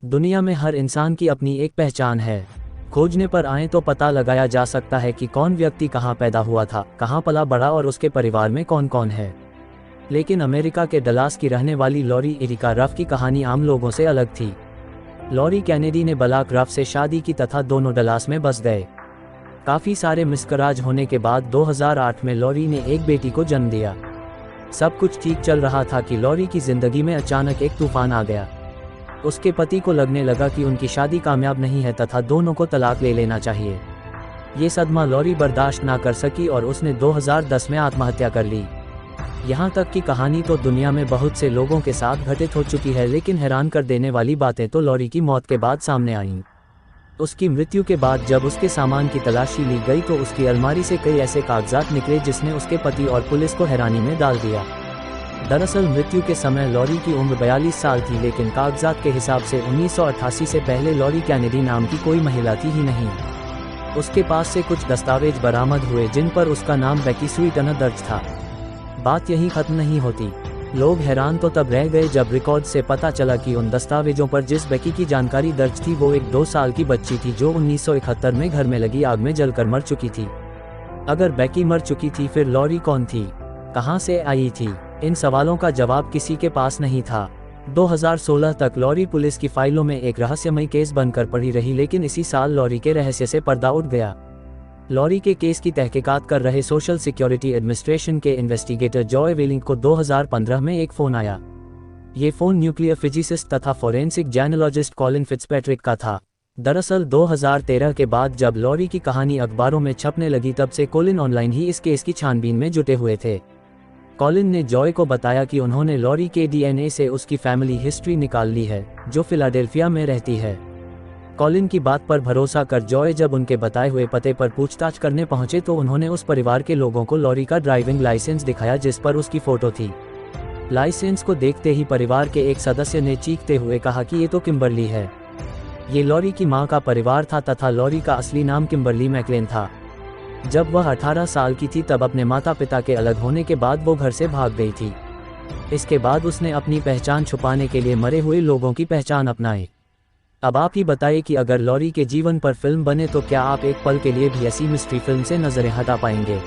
दुनिया में हर इंसान की अपनी एक पहचान है। खोजने पर आए तो पता लगाया जा सकता है कि कौन व्यक्ति कहाँ पैदा हुआ था, कहाँ पला बड़ा और उसके परिवार में कौन कौन है। लेकिन अमेरिका के डलास की रहने वाली लॉरी एरिका रफ की कहानी आम लोगों से अलग थी। लॉरी कैनेडी ने बलाक रफ से शादी की तथा दोनों डलास में बस गए। काफ़ी सारे मिसकराज होने के बाद 2008 में लॉरी ने एक बेटी को जन्म दिया। सब कुछ ठीक चल रहा था कि लॉरी की जिंदगी में अचानक एक तूफान आ गया। उसके पति को लगने लगा कि उनकी शादी कामयाब नहीं है तथा दोनों को तलाक ले लेना चाहिए। ये सदमा लॉरी बर्दाश्त ना कर सकी और उसने 2010 में आत्महत्या कर ली। यहाँ तक की कहानी तो दुनिया में बहुत से लोगों के साथ घटित हो चुकी है, लेकिन हैरान कर देने वाली बातें तो लॉरी की मौत के बाद सामने आईं। उसकी मृत्यु के बाद जब उसके सामान की तलाशी ली गई तो उसकी अलमारी से कई ऐसे कागजात निकले जिसने उसके पति और पुलिस को हैरानी में डाल दिया। दरअसल मृत्यु के समय लॉरी की उम्र 42 साल थी, लेकिन कागजात के हिसाब से 1988 से पहले लॉरी कैनेडी नाम की कोई महिला थी ही नहीं। उसके पास से कुछ दस्तावेज बरामद हुए जिन पर उसका नाम बेकी स्वीटनर दर्ज था। बात यहीं खत्म नहीं होती। लोग हैरान तो तब रह गए जब रिकॉर्ड से पता चला कि उन दस्तावेजों पर जिस बेकी की जानकारी दर्ज थी वो एक 2 साल की बच्ची थी जो 1971 में घर में लगी आग में जलकर मर चुकी थी। अगर बेकी मर चुकी थी फिर लॉरी कौन थी, कहां से आई थी? इन सवालों का जवाब किसी के पास नहीं था। 2016 तक लॉरी पुलिस की फाइलों में एक रहस्यमयी केस बनकर पड़ी रही, लेकिन इसी साल लॉरी के रहस्य से पर्दा उठ गया। लॉरी के केस की तहकीकात कर रहे सोशल सिक्योरिटी एडमिनिस्ट्रेशन के इन्वेस्टिगेटर जॉय वेलिंग को 2015 में एक फ़ोन आया। ये फ़ोन न्यूक्लियर फिजिसिस्ट तथा फोरेंसिक जैनोलॉजिस्ट कॉलिन फिट्जपैट्रिक का था। दरअसल 2013 के बाद जब लॉरी की कहानी अखबारों में छपने लगी तब से कॉलिन ऑनलाइन ही इस केस की छानबीन में जुटे हुए थे। कॉलिन ने जॉय को बताया कि उन्होंने लॉरी के डीएनए से उसकी फैमिली हिस्ट्री निकाल ली है, जो फिलाडेल्फिया में रहती है। कॉलिन की बात पर भरोसा कर जॉय जब उनके बताए हुए पते पर पूछताछ करने पहुंचे तो उन्होंने उस परिवार के लोगों को लॉरी का ड्राइविंग लाइसेंस दिखाया जिस पर उसकी फोटो थी। लाइसेंस को देखते ही परिवार के एक सदस्य ने चीखते हुए कहा कि ये तो किम्बरली है। ये लॉरी की मां का परिवार था तथा लॉरी का असली नाम किम्बरली मैकलेन था। जब वह 18 साल की थी तब अपने माता पिता के अलग होने के बाद वो घर से भाग गई थी। इसके बाद उसने अपनी पहचान छुपाने के लिए मरे हुए लोगों की पहचान अपनाई। अब आप ही बताइए कि अगर लॉरी के जीवन पर फिल्म बने तो क्या आप एक पल के लिए भी ऐसी मिस्ट्री फिल्म से नजरें हटा पाएंगे?